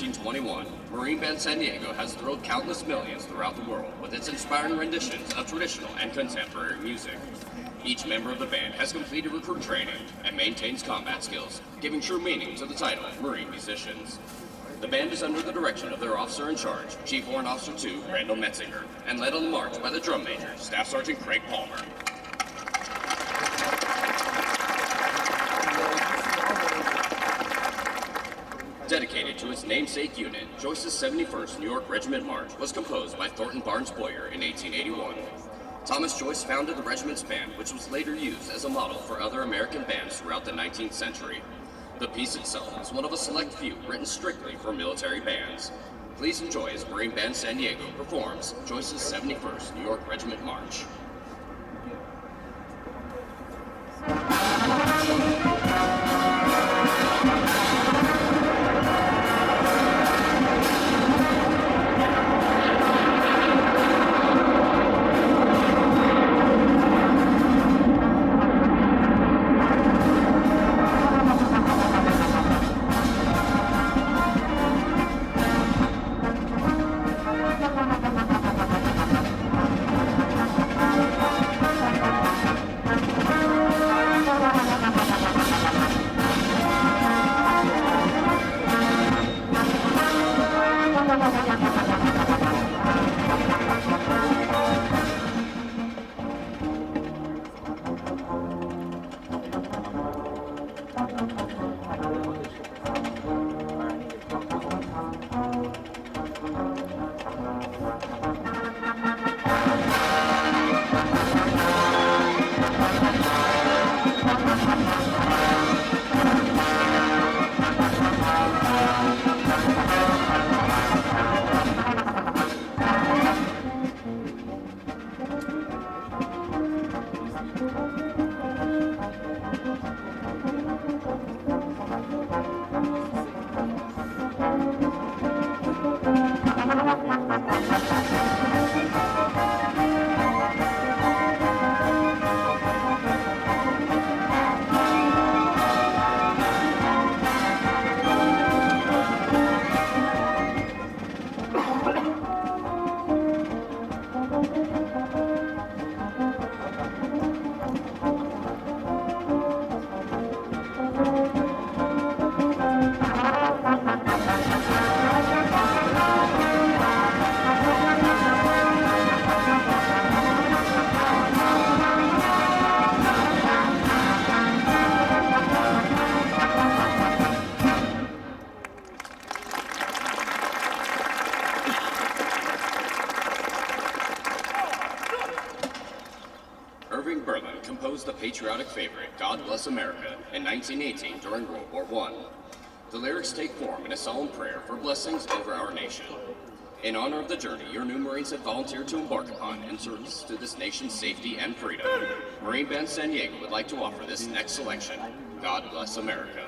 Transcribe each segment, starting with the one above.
1921, Marine Band San Diego has thrilled countless millions throughout the world with its inspiring renditions of traditional and contemporary music. Each member of the band has completed recruit training and maintains combat skills, giving true meaning to the title Marine Musicians. The band is under the direction of their officer in charge, Chief Warrant Officer 2, Randall Metzinger, and led on the march by the drum major, Staff Sergeant Craig Palmer. Dedicated to its namesake unit, Joyce's 71st New York Regiment March was composed by Thornton Barnes Boyer in 1881. Thomas Joyce founded the regiment's band, which was later used as a model for other American bands throughout the 19th century. The piece itself is one of a select few written strictly for military bands. Please enjoy as Marine Band San Diego performs Joyce's 71st New York Regiment March. The patriotic favorite, God Bless America, in 1918 during World War I. The lyrics take form in a solemn prayer for blessings over our nation. In honor of the journey your new Marines have volunteered to embark upon in service to this nation's safety and freedom, Marine Band San Diego would like to offer this next selection, God Bless America.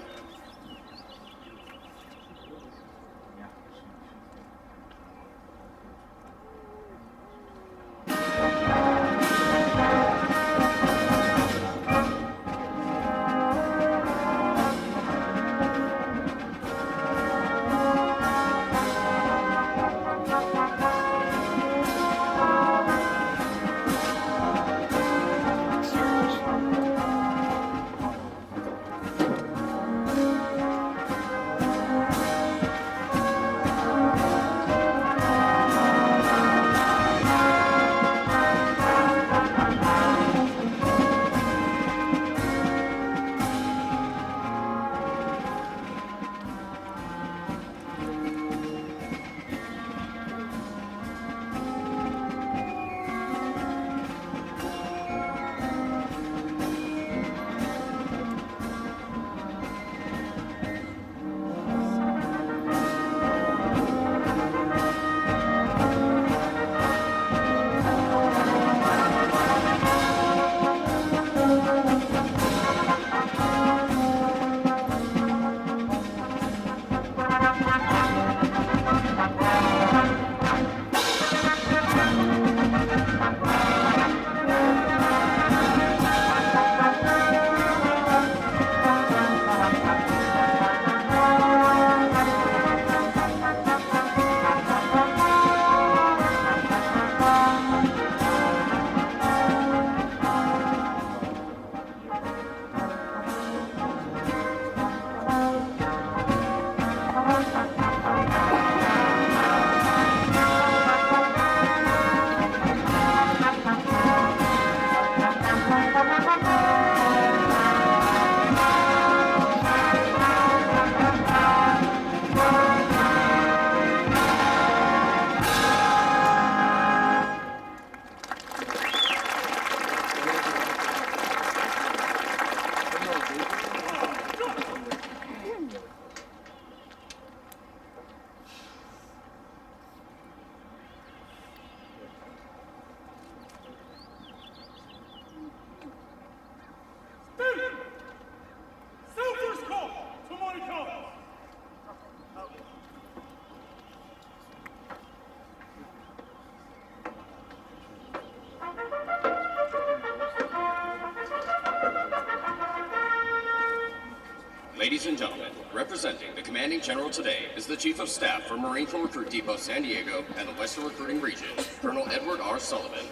Representing the commanding general today is the Chief of Staff for Marine Corps Recruit Depot San Diego and the Western Recruiting Region, Colonel Edward R. Sullivan.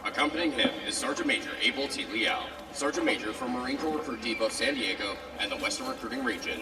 Accompanying him is Sergeant Major Abel T. Liao, Sergeant Major for Marine Corps Recruit Depot San Diego and the Western Recruiting Region.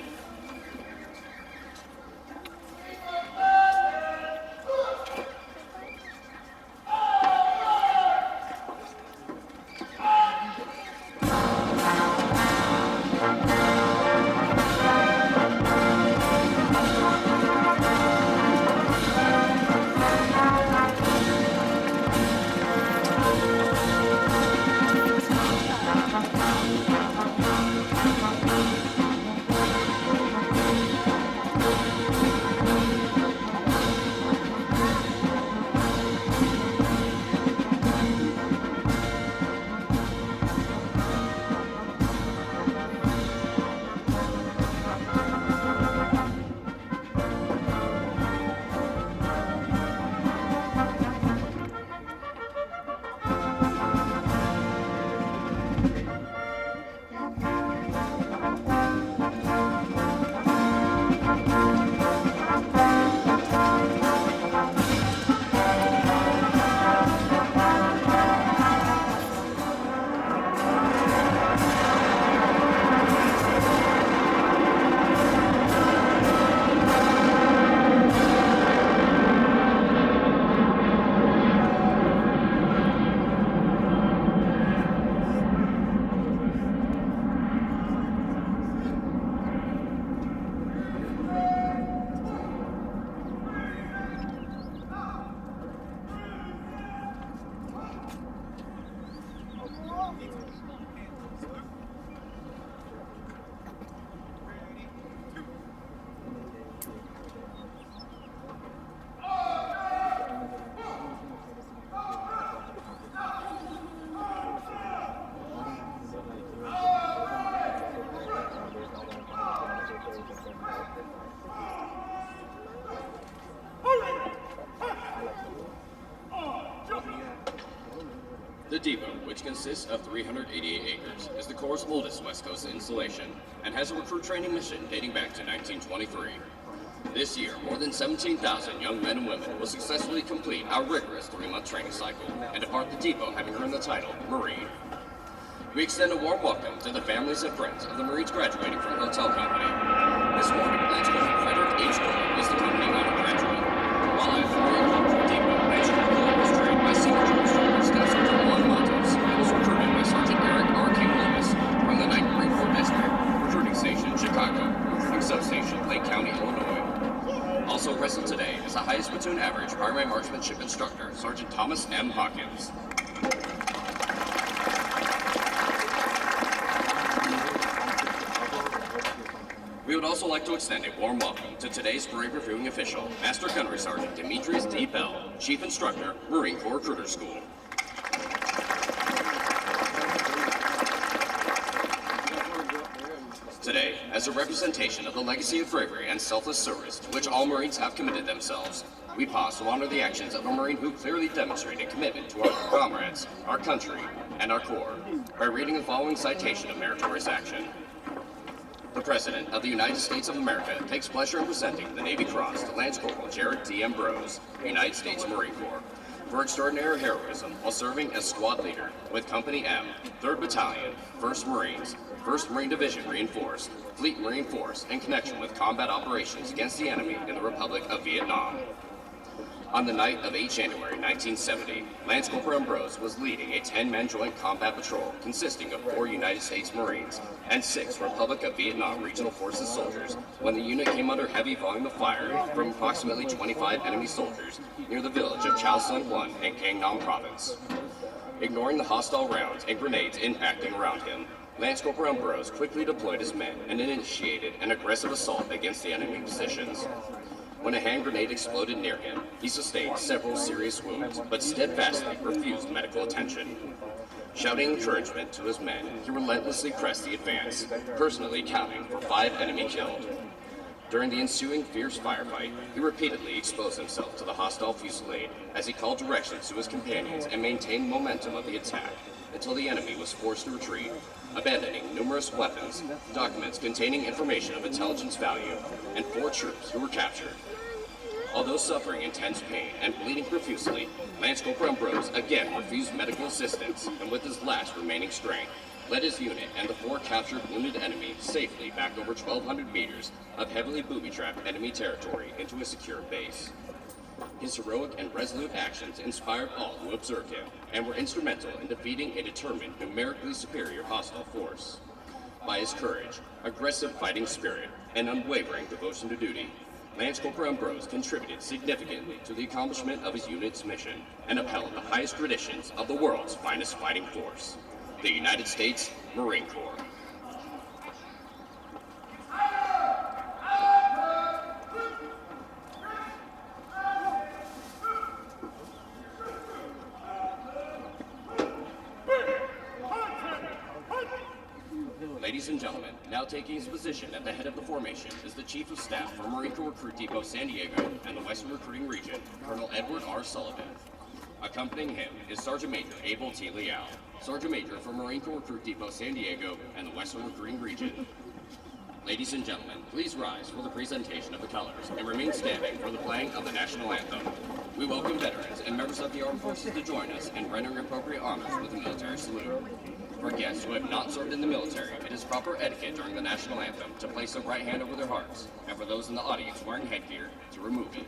The depot, which consists of 388 acres, is the Corps' oldest West Coast installation and has a recruit training mission dating back to 1923. This year, more than 17,000 young men and women will successfully complete our rigorous 3-month training cycle and depart the depot having earned the title Marine. We extend a warm welcome to the families and friends of the Marines graduating from Hotel Company. This morning, Lance Corporal Frederick H. Gordon is the company honor graduate, while at the Marine Corps Depot, Lance Corporal was trained by Senior General Staff Sergeant Juan Matos and was recruited by Sergeant Eric R. King Lewis from the 9th Marine Corps District, Recruiting Station, Chicago, Recruiting Substation, Lake County, Illinois. Also present today is the highest platoon average primary marksmanship instructor, Sergeant Thomas M. Hawkins. We would also like to extend a warm welcome to today's parade reviewing official, Master Gunnery Sergeant Demetrius D. Bell, Chief Instructor, Marine Corps Recruiter School. Today, as a representation of the legacy of bravery and selfless service to which all Marines have committed themselves, we pause to honor the actions of a Marine who clearly demonstrated commitment to our comrades, our country, and our Corps by reading the following citation of meritorious action. The President of the United States of America takes pleasure in presenting the Navy Cross to Lance Corporal Jared D. Ambrose, United States Marine Corps, for extraordinary heroism while serving as squad leader with Company M, 3rd Battalion, 1st Marines, 1st Marine Division Reinforced, Fleet Marine Force in connection with combat operations against the enemy in the Republic of Vietnam. On the night of 8 January 1970, Lance Corporal Ambrose was leading a 10-man joint combat patrol consisting of 4 United States Marines and 6 Republic of Vietnam Regional Forces soldiers when the unit came under heavy volume of fire from approximately 25 enemy soldiers near the village of Chao Sun 1 in Quang Nam Province. Ignoring the hostile rounds and grenades impacting around him, Lance Corporal Ambrose quickly deployed his men and initiated an aggressive assault against the enemy positions. When a hand grenade exploded near him, he sustained several serious wounds, but steadfastly refused medical attention. Shouting encouragement to his men, he relentlessly pressed the advance, personally counting for 5 enemy killed. During the ensuing fierce firefight, he repeatedly exposed himself to the hostile fusillade as he called directions to his companions and maintained momentum of the attack until the enemy was forced to retreat, abandoning numerous weapons, documents containing information of intelligence value, and 4 troops who were captured. Although suffering intense pain and bleeding profusely, Lance Corporal Ambrose again refused medical assistance and with his last remaining strength, led his unit and the 4 captured wounded enemy safely back over 1,200 meters of heavily booby-trapped enemy territory into a secure base. His heroic and resolute actions inspired all who observed him and were instrumental in defeating a determined, numerically superior hostile force. By his courage, aggressive fighting spirit, and unwavering devotion to duty, Lance Corporal Ambrose contributed significantly to the accomplishment of his unit's mission and upheld the highest traditions of the world's finest fighting force, the United States Marine Corps. Ladies and gentlemen, now taking his position at the head of the formation is the Chief of Staff for Marine Corps Recruit Depot San Diego and the Western Recruiting Region, Colonel Edward R. Sullivan. Accompanying him is Sergeant Major Abel T. Liao, Sergeant Major for Marine Corps Recruit Depot San Diego and the Western Recruiting Region. Ladies and gentlemen, please rise for the presentation of the colors and remain standing for the playing of the national anthem. We welcome veterans and members of the armed forces to join us in rendering appropriate honors with the military salute. For guests who have not served in the military, it is proper etiquette during the national anthem to place their right hand over their hearts, and for those in the audience wearing headgear, to remove it.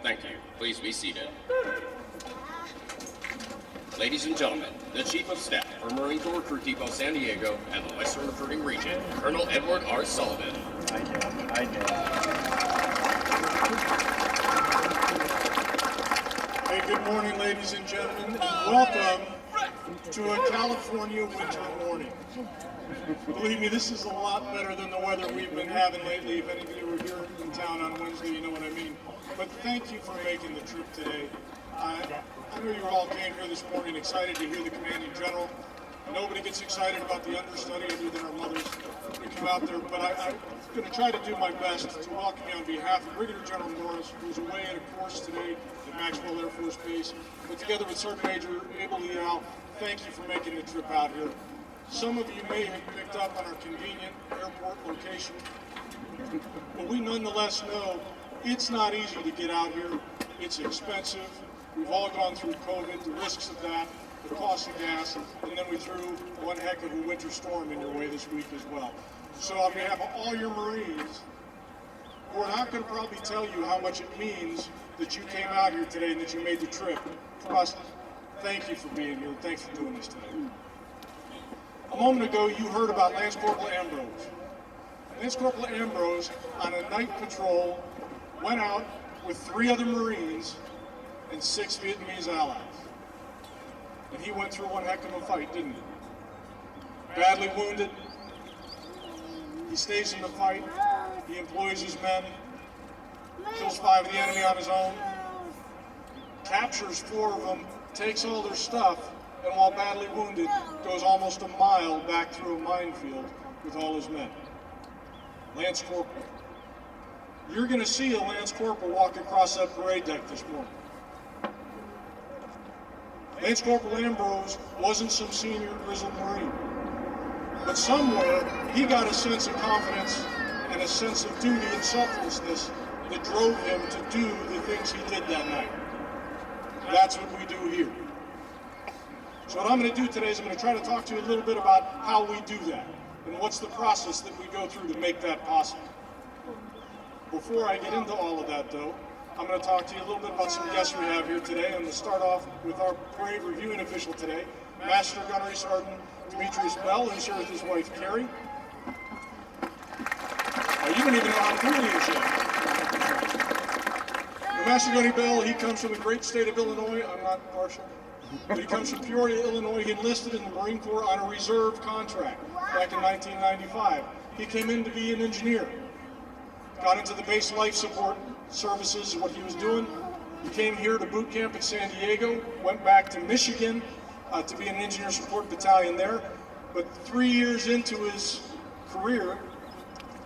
Thank you. Please be seated. Ladies and gentlemen, the Chief of Staff for Marine Corps Recruit Depot San Diego and the Western Recruiting Region, Colonel Edward R. Sullivan. I did. Hey, good morning, ladies and gentlemen, and welcome to a California winter morning. Believe me, this is a lot better than the weather we've been having lately. If any of you were here in town on Wednesday, you know what I mean. But thank you for making the trip today. I know you all came here this morning excited to hear the commanding general. Nobody gets excited about the understudy other than our mothers who come out there, but I'm going to try to do my best to welcome you on behalf of Brigadier General Morris, who's away at a course today at Maxwell Air Force Base, but together with Sergeant Major Abel Leal, thank you for making the trip out here. Some of you may have picked up on our convenient airport location, but we nonetheless know it's not easy to get out here. It's expensive. We've all gone through COVID, the risks of that, the cost of gas, and then we threw one heck of a winter storm in your way this week as well. So on behalf of all your Marines, we're not going to probably tell you how much it means that you came out here today and that you made the trip. For us, thank you for being here. Thanks for doing this today. A moment ago, you heard about Lance Corporal Ambrose. Lance Corporal Ambrose, on a night patrol, went out with 3 other Marines and 6 Vietnamese allies. And he went through one heck of a fight, didn't he? Badly wounded. He stays in the fight. He employs his men. Kills 5 of the enemy on his own. Captures 4 of them. Takes all their stuff. And while badly wounded, goes almost a mile back through a minefield with all his men. Lance Corporal. You're going to see a Lance Corporal walk across that parade deck this morning. Lance Corporal Ambrose wasn't some senior grizzled Marine, but somewhere he got a sense of confidence and a sense of duty and selflessness that drove him to do the things he did that night. That's what we do here. So what I'm going to do today is I'm going to try to talk to you a little bit about how we do that and what's the process that we go through to make that possible. Before I get into all of that, though, I'm going to talk to you a little bit about some guests we have here today. I'm going to start off with our parade reviewing official today, Master Gunnery Sergeant Demetrius Bell, who's here with his wife, Carrie. You don't even know how to do these yet. Master Gunnery Bell, he comes from the great state of Illinois. I'm not partial. But he comes from Peoria, Illinois. He enlisted in the Marine Corps on a reserve contract back in 1995. He came in to be an engineer. Got into the base life support services, what he was doing. He came here to boot camp in San Diego, went back to Michigan to be an engineer support battalion there. But 3 years into his career,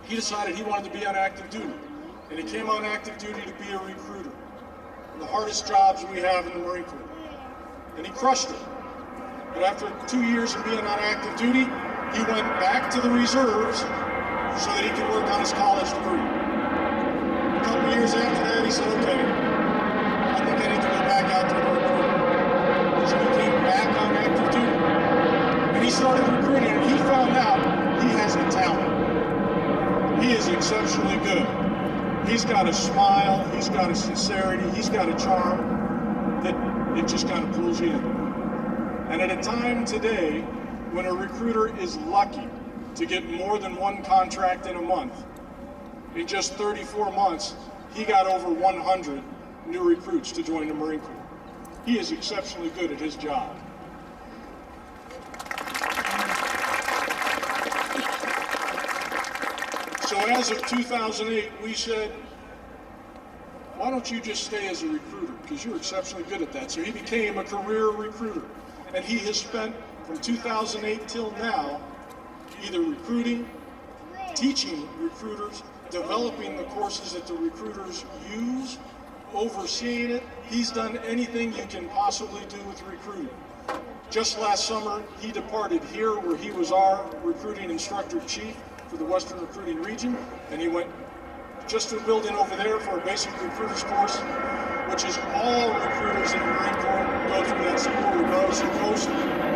he decided he wanted to be on active duty. And he came on active duty to be a recruiter. One of the hardest jobs we have in the Marine Corps. And he crushed it. But after 2 years of being on active duty, he went back to the reserves so that he could work on his college degree. A couple years after that, he said, okay, I think I need to go back out there to recruit. So he came back on active duty. And he started recruiting, and he found out he has a talent. He is exceptionally good. He's got a smile, he's got a sincerity, he's got a charm that it just kind of pulls you in. And at a time today when a recruiter is lucky to get more than one contract in a month, in just 34 months, he got over 100 new recruits to join the Marine Corps. He is exceptionally good at his job. So as of 2008, we said, why don't you just stay as a recruiter? Because you're exceptionally good at that. So he became a career recruiter. And he has spent from 2008 till now either recruiting, teaching recruiters, developing the courses that the recruiters use, overseeing it. He's done anything you can possibly do with recruiting. Just last summer, he departed here where he was our recruiting instructor chief for the Western Recruiting Region, and he went just to a building over there for a basic recruiters course, which is all recruiters in the Marine Corps go through that school regardless of post.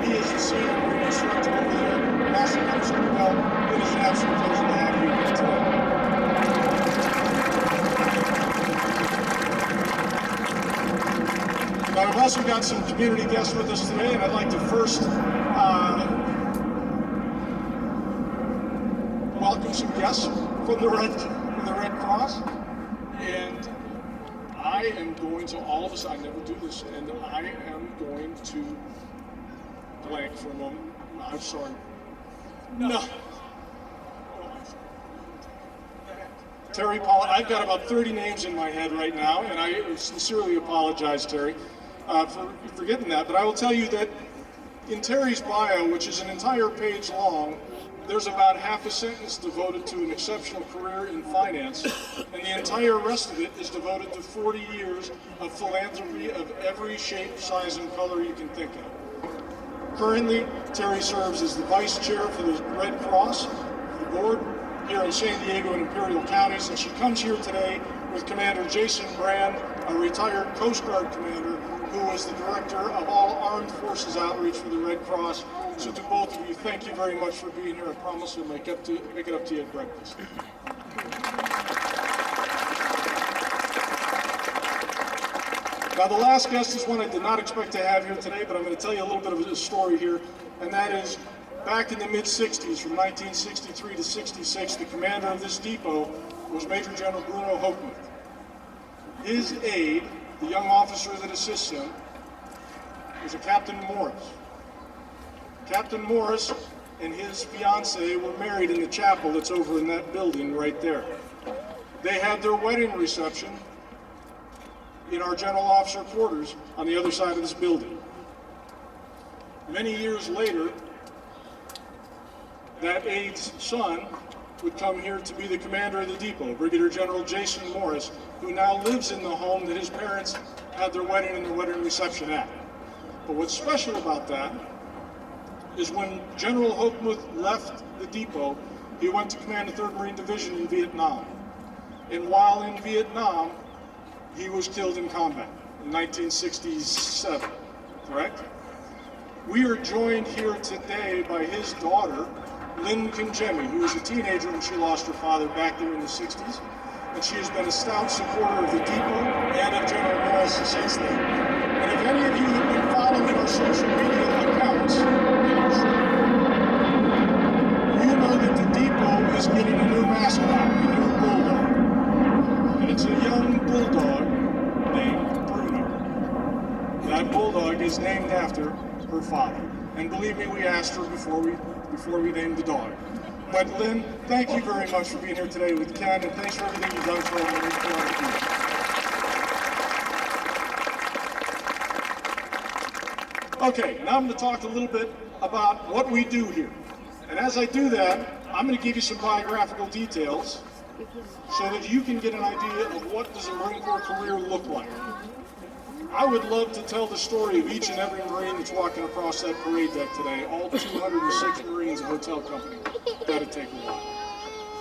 He is the senior Marine instructor over there. Master Gunnery Bell, it is an absolute pleasure to have you here today. Now, we've also got some community guests with us today, and I'd like to first welcome some guests from the Red Cross, and I am going to, all of us, I never do this, and I am going to blank for a moment. I'm sorry. No. Terry Paul, I've got about 30 names in my head right now, and I sincerely apologize, Terry, for getting that. But I will tell you that in Terry's bio, which is an entire page long, there's about half a sentence devoted to an exceptional career in finance, and the entire rest of it is devoted to 40 years of philanthropy of every shape, size, and color you can think of. Currently, Terry serves as the Vice Chair for the Red Cross, the board, here in San Diego and Imperial Counties, and she comes here today with Commander Jason Brand, a retired Coast Guard commander who is the Director of all Armed Forces Outreach for the Red Cross. So to both of you, thank you very much for being here. I promise we'll make it up to you at breakfast. Now the last guest is one I did not expect to have here today, but I'm going to tell you a little bit of a story here, and that is back in the mid-60s, from 1963 to 66, the commander of this depot was Major General Bruno Hochmuth. His aide, the young officer that assists him, is a Captain Morris. Captain Morris and his fiancée were married in the chapel that's over in that building right there. They had their wedding reception in our general officer quarters on the other side of this building. Many years later, that aide's son would come here to be the commander of the depot, Brigadier General Jason Morris, who now lives in the home that his parents had their wedding and their wedding reception at. But what's special about that is when General Hochmuth left the depot, he went to command the 3rd Marine Division in Vietnam. And while in Vietnam, he was killed in combat in 1967, correct? We are joined here today by his daughter, Lynn Kinjemi, who was a teenager when she lost her father back there in the 60s, and she has been a stout supporter of the depot and of General Morris since then. And if any of you have been following our social media accounts, you know that the depot is getting a new mascot, a new bulldog. And it's a young bulldog named Bruno. That bulldog is named after her father. And believe me, we asked her before we named the dog. But Lynn, thank you very much for being here today with Ken, and thanks for everything you've done for our Marine Corps. Okay, now I'm going to talk a little bit about what we do here. And as I do that, I'm going to give you some biographical details so that you can get an idea of what does a Marine Corps career look like. I would love to tell the story of each and every Marine that's walking across that parade deck today, all 206 Marines of Hotel Company. That'd take a while.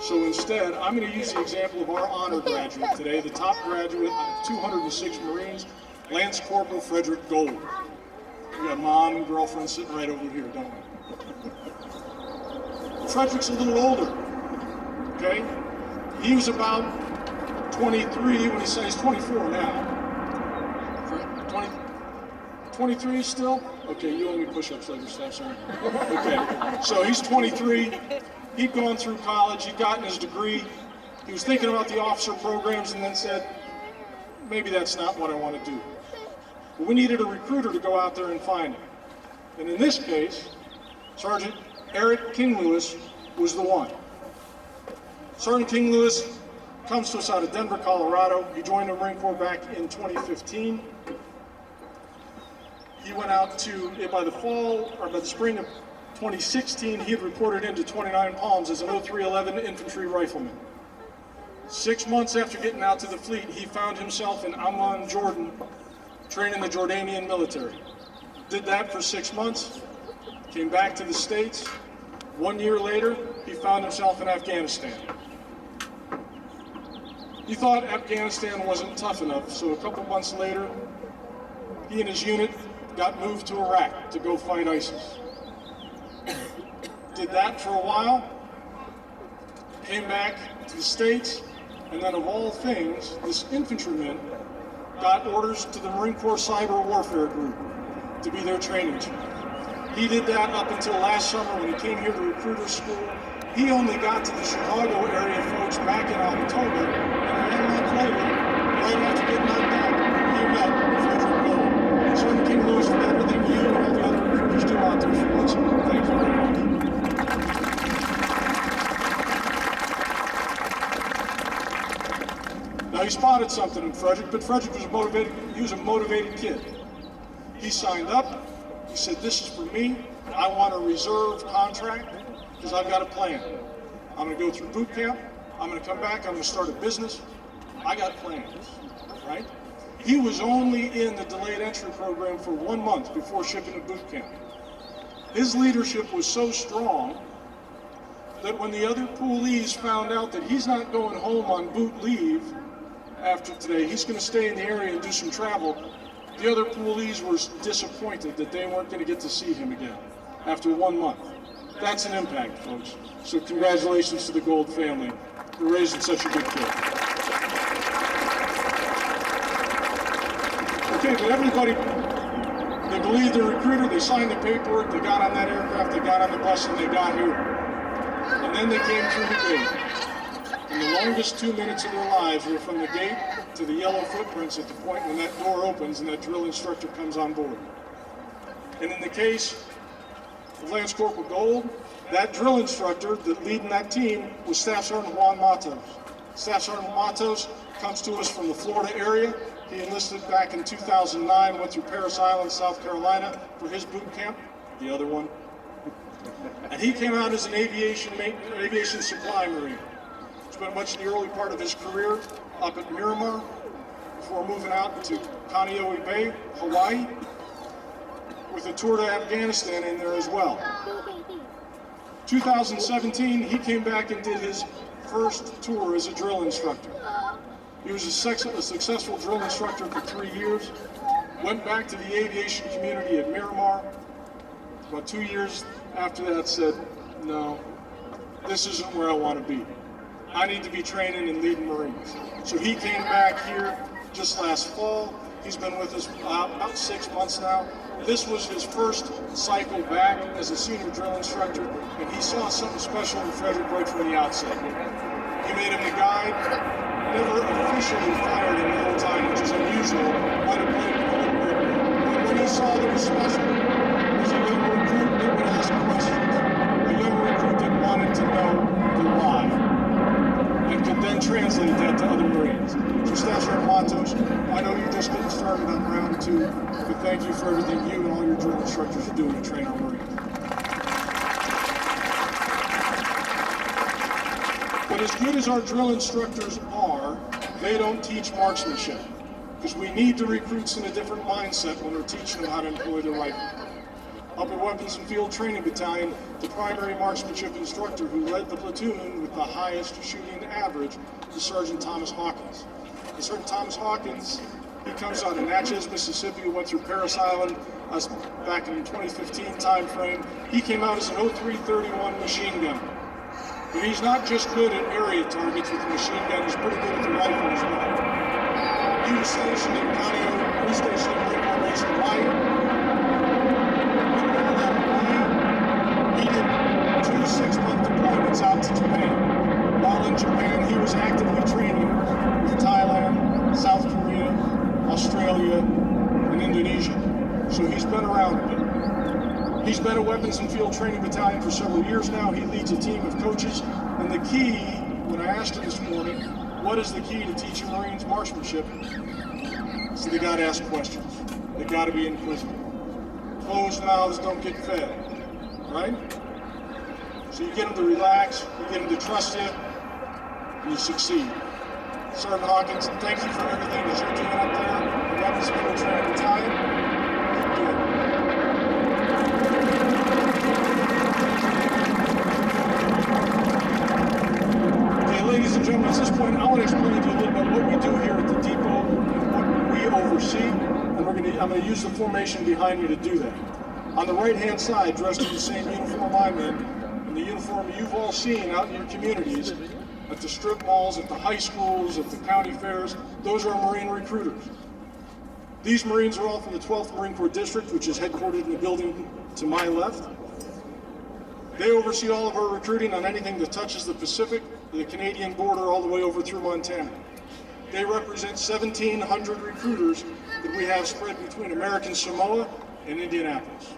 So instead, I'm going to use the example of our honor graduate today, the top graduate of 206 Marines, Lance Corporal Frederick Gold. We got mom and girlfriend sitting right over here, don't we? Frederick's a little older, okay? He was about 23 when he said he's 24 now. 23 still? Okay, you owe me push-ups later, Steph, sorry. Okay, so he's 23. He'd gone through college, he'd gotten his degree. He was thinking about the officer programs and then said, maybe that's not what I want to do. But we needed a recruiter to go out there and find him. And in this case, Sergeant Eric King Lewis was the one. Sergeant King Lewis comes to us out of Denver, Colorado. He joined the Marine Corps back in 2015. He went out to, by the spring of 2016, he had reported into 29 Palms as an 0311 infantry rifleman. 6 months after getting out to the fleet, he found himself in Amman, Jordan, training the Jordanian military. Did that for 6 months, came back to the States. 1 year later, he found himself in Afghanistan. He thought Afghanistan wasn't tough enough, so a couple months later, he and his unit got moved to Iraq to go fight ISIS. Did that for a while, came back to the States, and then of all things, this infantryman got orders to the Marine Corps Cyber Warfare Group to be their training chief. He did that up until last summer when he came here to recruiter school. He only got to the Chicago area, folks, back in October, and 1 month later, right after getting knocked out, he met Frederick Gold. So I'm King Louis for everything you and all the other recruiters do out there for us. Thank you very much. Now he spotted something in Frederick, but Frederick was a motivated kid. He signed up. He said, "This is for me. I want a reserve contract because I've got a plan. I'm going to go through boot camp. I'm going to come back. I'm going to start a business. I got plans," right? He was only in the delayed entry program for 1 month before shipping to boot camp. His leadership was so strong that when the other poolees found out that he's not going home on boot leave after today, he's going to stay in the area and do some travel, the other poolees were disappointed that they weren't going to get to see him again after 1 month. That's an impact, folks. So congratulations to the Gold family for raising such a good kid. Okay, but everybody, they believed the recruiter, they signed the paperwork, they got on that aircraft, they got on the bus, and they got here. And then they came through the gate. And the longest 2 minutes of their lives were from the gate to the yellow footprints at the point when that door opens and that drill instructor comes on board. And in the case of Lance Corporal Gold, that drill instructor that leading that team was Staff Sergeant Juan Matos. Staff Sergeant Matos comes to us from the Florida area. He enlisted back in 2009, went through Parris Island, South Carolina for his boot camp, the other one. And he came out as an aviation supply Marine. Spent much of the early part of his career up at Miramar before moving out to Kaneohe Bay, Hawaii, with a tour to Afghanistan in there as well. 2017, he came back and did his first tour as a drill instructor. He was a successful drill instructor for 3 years, went back to the aviation community at Miramar. About 2 years after that said, "No, this isn't where I want to be. I need to be training and leading Marines." So he came back here just last fall. He's been with us about 6 months now. This was his first cycle back as a senior drill instructor, and he saw something special in Frederick right from the outset. He made him the guide, never officially fired him the whole time, which is unusual. Might have played him a little bit. But when he saw that was special, was a young recruit that would ask questions, a young recruit that wanted to know the why, and could then translate that to other Marines. So Staff Sergeant Matos, I know you're just getting started on round 2, but thank you for everything you and all your drill instructors are doing to train our Marines. But as good as our drill instructors are, they don't teach marksmanship, because we need the recruits in a different mindset when we're teaching them how to employ their rifle. Up at Weapons and Field Training Battalion, the primary marksmanship instructor who led the platoon with the highest shooting average was Sergeant Thomas Hawkins. And Sergeant Thomas Hawkins, he comes out of Natchez, Mississippi, went through Parris Island back in the 2015 time frame. He came out as an 0331 machine gunner. But he's not just good at area targets with the machine gun, he's pretty good at the rifle as well. He was stationed in Kaneohe, he stationed in Marine Corps Base, Hawaii. He did 2 6-month deployments out to Japan. While in Japan, he was actively training with Thailand, South Korea, Australia, and Indonesia. So he's been around a bit. He's been at Weapons and Field Training Battalion for several years now. He leads a team of coaches. And the key, when I asked him this morning, what is the key to teaching Marines marksmanship? So they got to ask questions. They got to be inquisitive. Closed mouths don't get fed, right? So you get them to relax, you get them to trust you, and you succeed. Sergeant Hawkins, thank you for everything that you're doing up there at Weapons and Field Training Battalion. Keep doing it. Ladies and gentlemen, at this point, I want to explain to you a little bit what we do here at the depot and what we oversee, and I'm going to use the formation behind me to do that. On the right-hand side, dressed in the same uniform I'm in, and the uniform you've all seen out in your communities, at the strip malls, at the high schools, at the county fairs, those are Marine recruiters. These Marines are all from the 12th Marine Corps District, which is headquartered in a building to my left. They oversee all of our recruiting on anything that touches the Pacific, the Canadian border, all the way over through Montana. They represent 1,700 recruiters that we have spread between American Samoa and Indianapolis.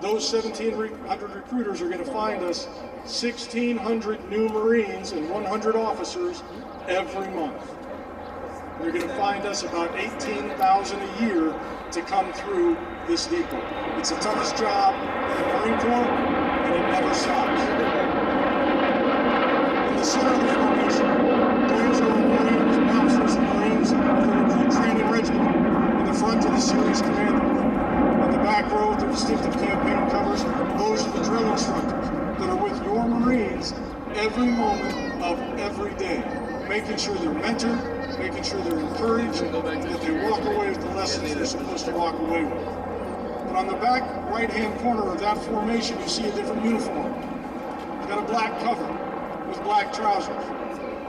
Those 1,700 recruiters are going to find us 1,600 new Marines and 100 officers every month. They're going to find us about 18,000 a year to come through this depot. It's the toughest job in the Marine Corps, and it never stops. In the center of the formation, those are Marines, officers and Marines of the recruit training regiment. In the front are the series commanders. In the back row with the distinctive campaign covers, those are the drill instructors that are with your Marines every moment of every day, making sure they're mentored, making sure they're encouraged, and that they walk away with the lessons they're supposed to walk away with. But on the back right-hand corner of that formation, you see a different uniform. It's got a black cover with black trousers.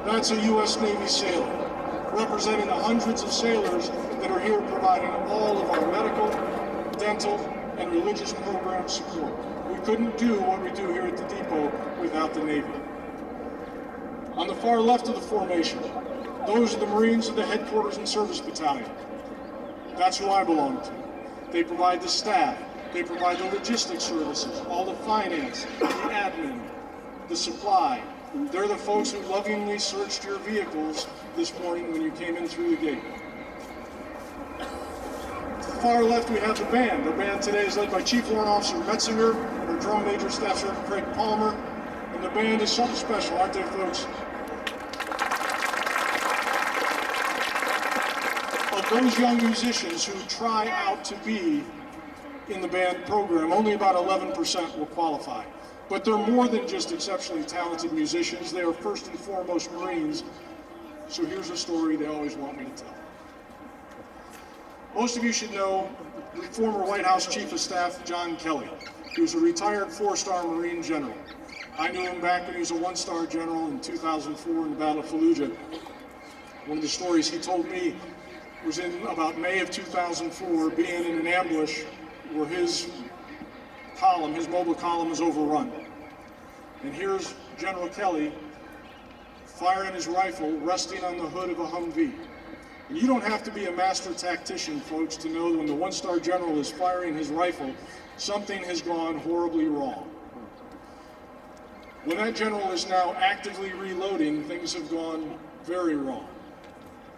That's a U.S. Navy sailor, representing the hundreds of sailors that are here providing all of our medical, dental, and religious program support. We couldn't do what we do here at the depot without the Navy. On the far left of the formation, those are the Marines of the Headquarters and Service Battalion. That's who I belong to. They provide the staff, they provide the logistics services, all the finance, the admin, the supply. They're the folks who lovingly searched your vehicles this morning when you came in through the gate. Far left, we have the band. The band today is led by Chief Warrant Officer Metzinger, our Drum Major Staff Sergeant Craig Palmer, and the band is something special, aren't they, folks? Of those young musicians who try out to be in the band program, only about 11% will qualify. But they're more than just exceptionally talented musicians. They are first and foremost Marines. So here's a story they always want me to tell. Most of you should know the former White House Chief of Staff, John Kelly. He was a retired 4-star Marine general. I knew him back when he was a 1-star general in 2004 in the Battle of Fallujah. One of the stories he told me was in about May of 2004, being in an ambush where his column, his mobile column, was overrun. And here's General Kelly firing his rifle, resting on the hood of a Humvee. And you don't have to be a master tactician, folks, to know that when the 1-star general is firing his rifle, something has gone horribly wrong. When that general is now actively reloading, things have gone very wrong.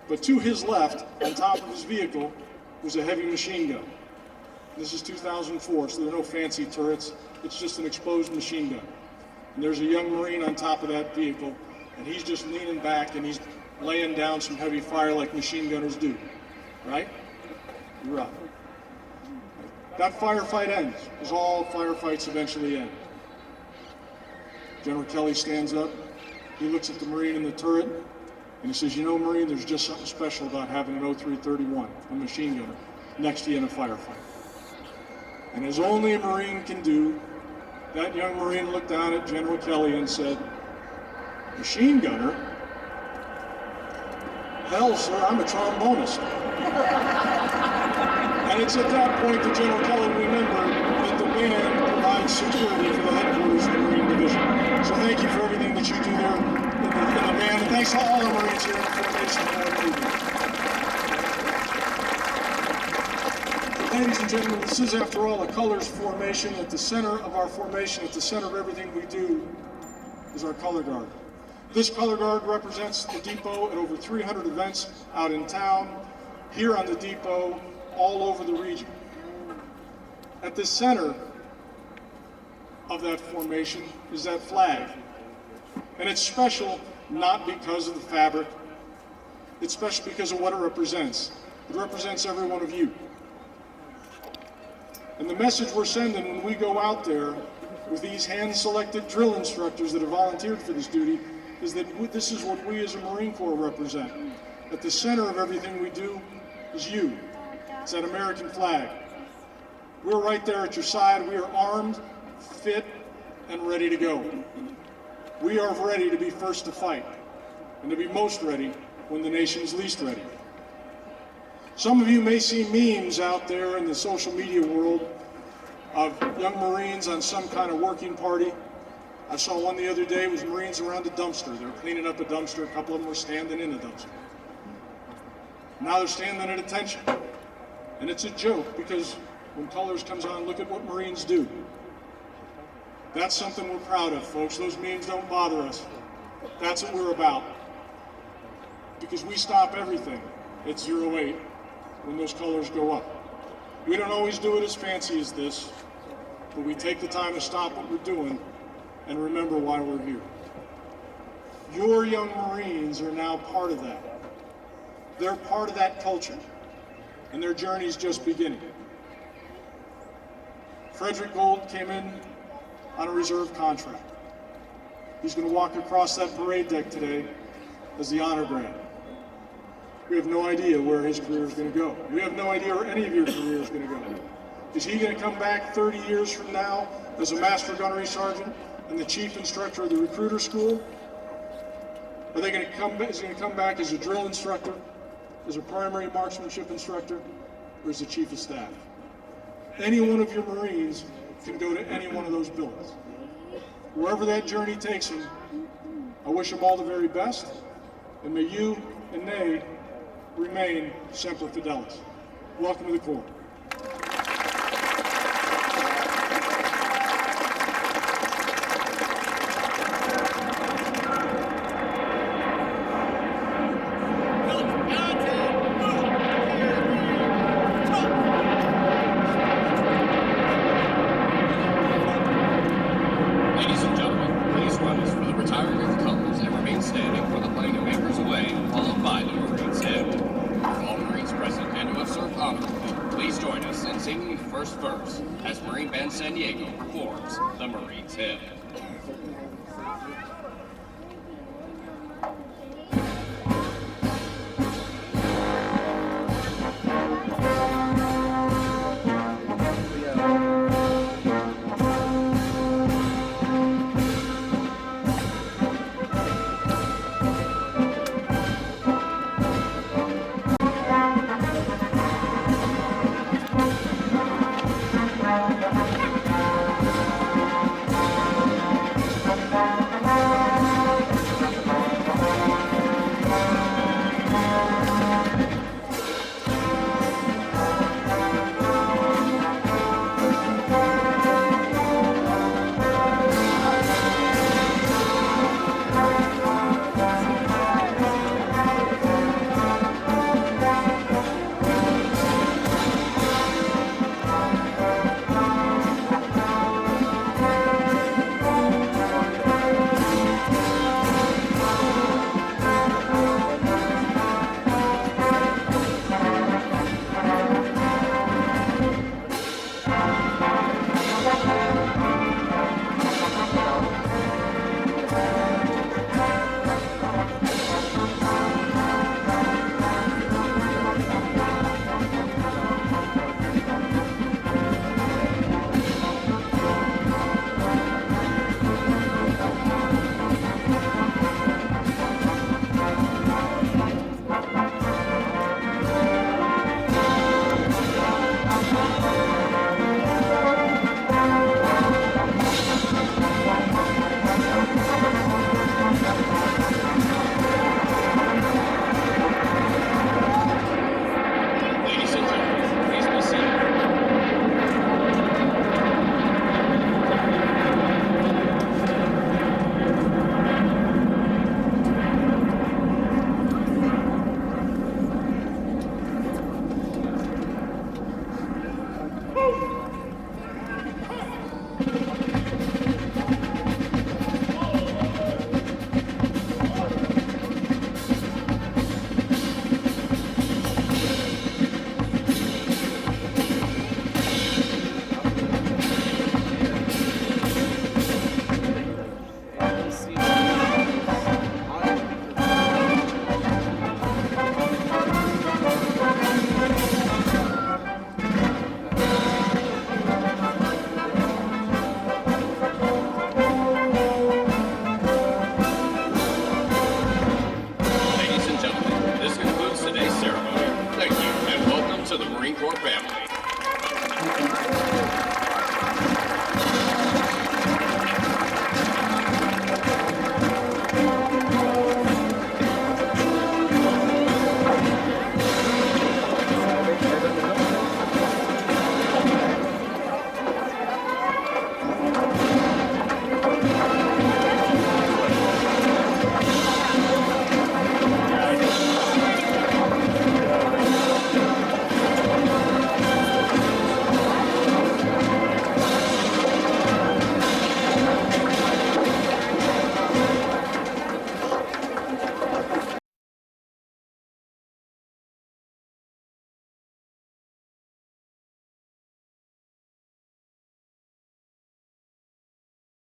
But to his left, on top of his vehicle, was a heavy machine gun. This is 2004, so there are no fancy turrets. It's just an exposed machine gun. And there's a young Marine on top of that vehicle, and he's just leaning back and he's laying down some heavy fire like machine gunners do, right? You're up. That firefight ends, as all firefights eventually end. General Kelly stands up, he looks at the Marine in the turret, and he says, you know, Marine, there's just something special about having an 0331, a machine gunner, next to you in a firefight. And as only a Marine can do, that young Marine looked down at General Kelly and said, machine gunner? Hell, sir, I'm a trombonist. And it's at that point that General Kelly remembered that the band provides security for the headquarters of the Marine Division. So thank you for everything that you do there in the band, and thanks to all the Marines here in the formation. Ladies and gentlemen, this is, after all, a colors formation. At the center of our formation, at the center of everything we do, is our color guard. This color guard represents the depot at over 300 events out in town, here on the depot, all over the region. At the center of that formation is that flag. And it's special not because of the fabric, it's special because of what it represents. It represents every one of you. And the message we're sending when we go out there with these hand-selected drill instructors that have volunteered for this duty is that this is what we as a Marine Corps represent. At the center of everything we do is you. It's that American flag. We're right there at your side. We are armed, fit, and ready to go. We are ready to be first to fight, and to be most ready when the nation's least ready. Some of you may see memes out there in the social media world of young Marines on some kind of working party. I saw one the other day, it was Marines around a dumpster. They were cleaning up a dumpster, a couple of them were standing in a dumpster. Now they're standing at attention. And it's a joke because when Colors comes on, look at what Marines do. That's something we're proud of, folks. Those memes don't bother us. That's what we're about. Because we stop everything at 08 when those colors go up. We don't always do it as fancy as this, but we take the time to stop what we're doing and remember why we're here. Your young Marines are now part of that. They're part of that culture, and their journey's just beginning. Frederick Gold came in on a reserve contract. He's going to walk across that parade deck today as the honor grad. We have no idea where his career is going to go. We have no idea where any of your career is going to go. Is he going to come back 30 years from now as a master gunnery sergeant and the chief instructor of the recruiter school? Are they going to come? Is he going to come back as a drill instructor, as a primary marksmanship instructor, or as the chief of staff? Any one of your Marines can go to any one of those buildings. Wherever that journey takes him, I wish him all the very best, and may you and they remain Semper Fidelis. Welcome to the Corps. First verse, as Marine Band San Diego performs the Marine's Hymn.